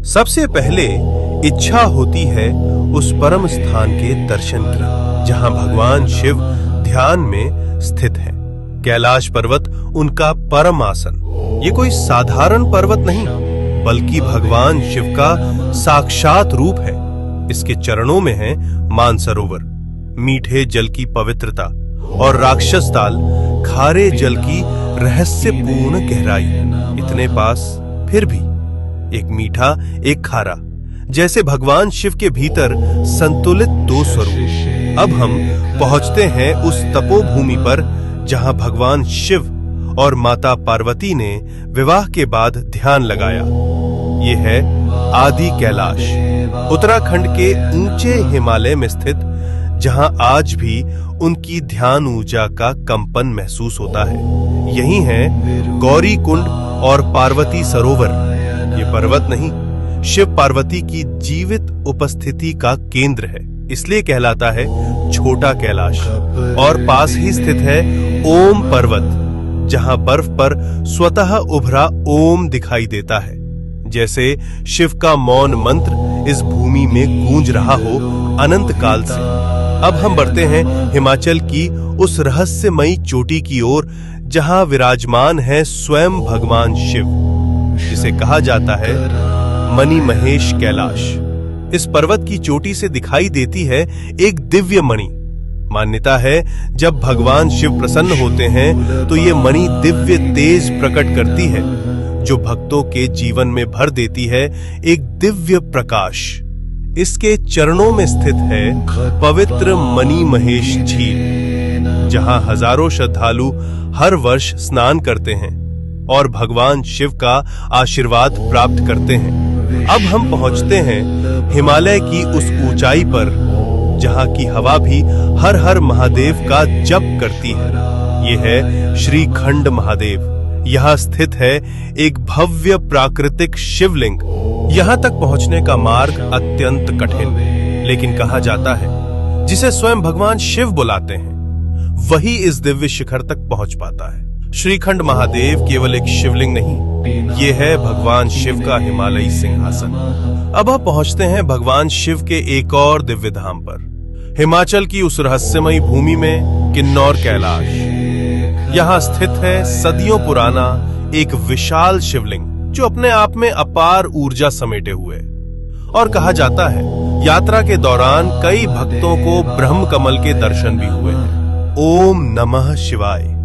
सबसे पहले इच्छा होती है उस परम स्थान के दर्शन की जहां भगवान शिव ध्यान में स्थित है। कैलाश पर्वत उनका परम आसन। ये कोई साधारण पर्वत नहीं बल्कि भगवान शिव का साक्षात रूप है। इसके चरणों में है मानसरोवर, मीठे जल की पवित्रता, और राक्षस ताल, खारे जल की रहस्यपूर्ण गहराई। इतने पास फिर भी एक मीठा एक खारा, जैसे भगवान शिव के भीतर संतुलित दो स्वरूप। अब हम पहुंचते हैं उस तपोभूमि पर जहां भगवान शिव और माता पार्वती ने विवाह के बाद ध्यान लगाया। ये है आदि कैलाश, उत्तराखंड के ऊंचे हिमालय में स्थित, जहां आज भी उनकी ध्यान ऊर्जा का कंपन महसूस होता है। यही है गौरी कुंड और पार्वती सरोवर। ये पर्वत नहीं, शिव पार्वती की जीवित उपस्थिति का केंद्र है, इसलिए कहलाता है छोटा कैलाश। और पास ही स्थित है ओम पर्वत, जहां बर्फ पर स्वतः उभरा ओम दिखाई देता है, जैसे शिव का मौन मंत्र इस भूमि में गूंज रहा हो अनंत काल से। अब हम बढ़ते हैं हिमाचल की उस रहस्यमयी चोटी की ओर जहां विराजमान है स्वयं भगवान शिव, जिसे कहा जाता है मणि महेश कैलाश। इस पर्वत की चोटी से दिखाई देती है एक दिव्य मणि। मान्यता है जब भगवान शिव प्रसन्न होते हैं तो ये मणि दिव्य तेज प्रकट करती है, जो भक्तों के जीवन में भर देती है एक दिव्य प्रकाश। इसके चरणों में स्थित है पवित्र मणि महेश झील, जहां हजारों श्रद्धालु हर वर्ष स्नान करते हैं और भगवान शिव का आशीर्वाद प्राप्त करते हैं। अब हम पहुंचते हैं हिमालय की उस ऊंचाई पर जहां की हवा भी हर हर महादेव का जप करती है। ये है श्रीखंड महादेव। यहाँ स्थित है एक भव्य प्राकृतिक शिवलिंग। यहाँ तक पहुंचने का मार्ग अत्यंत कठिन, लेकिन कहा जाता है जिसे स्वयं भगवान शिव बुलाते हैं वही इस दिव्य शिखर तक पहुंच पाता है। श्रीखंड महादेव केवल एक शिवलिंग नहीं, ये है भगवान शिव का हिमालयी सिंहासन। अब हम पहुंचते हैं भगवान शिव के एक और दिव्य धाम पर, हिमाचल की उस रहस्यमयी भूमि में किन्नौर कैलाश। यहाँ स्थित है सदियों पुराना एक विशाल शिवलिंग, जो अपने आप में अपार ऊर्जा समेटे हुए। और कहा जाता है यात्रा के दौरान कई भक्तों को ब्रह्म कमल के दर्शन भी हुए हैं। ओम नमः शिवाय।